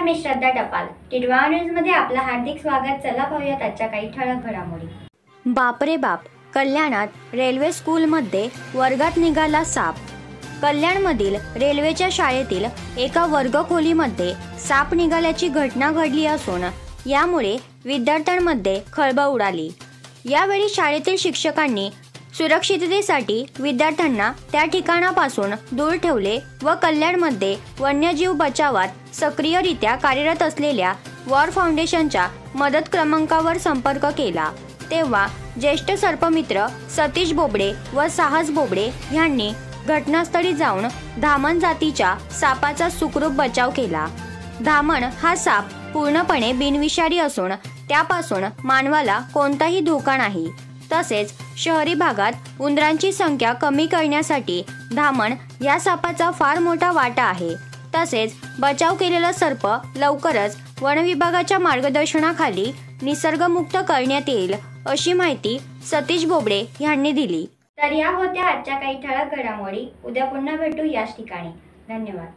मी श्रद्धा टपाल. टिडवा न्यूजमध्ये आपलं हार्दिक स्वागत. चला पाहूयात आजच्या काही ठळक घडामोडी. बापरे बाप, कल्याणात रेल्वे स्कूलमध्ये वर्गात निघाला साप. कल्याणमधील रेल्वेच्या शाळेतील एका वर्गखोलीमध्ये साप निघाल्याची घटना घडली असून यामुळे विद्यार्थ्यांमध्ये खळबळ उडाली. यावेळी शाळेतील शिक्षकांनी सुरक्षिततेसाठी विद्यार्थ्यांना त्या ठिकाणापासून दूर ठेवले व कल्याणमध्ये वन्यजीव बचावात सक्रियरित्या कार्यरत असलेल्या वॉर फाउंडेशनच्या मदत क्रमांकावर संपर्क केला. तेव्हा ज्येष्ठ सर्पमित्र सतीश बोबडे व साहस बोबडे यांनी घटनास्थळी जाऊन धामण जातीच्या सापाचा सुखरूप बचाव केला. धामण हा साप पूर्णपणे बिनविषारी असून त्यापासून मानवाला कोणताही धोका नाही. तसेच शहरी भागात उंदरांची संख्या कमी करण्यासाठी धामण या सापाचा फार मोठा वाटा आहे. तसेच बचाव केलेला सर्प लवकरच वन विभागाच्या मार्गदर्शनाखाली निसर्गमुक्त करण्यात येईल अशी माहिती सतीश बोबडे यांनी दिली. तर या होत्या आजच्या काही ठळक घडामोडी. उद्या पुन्हा भेटू याच ठिकाणी. धन्यवाद.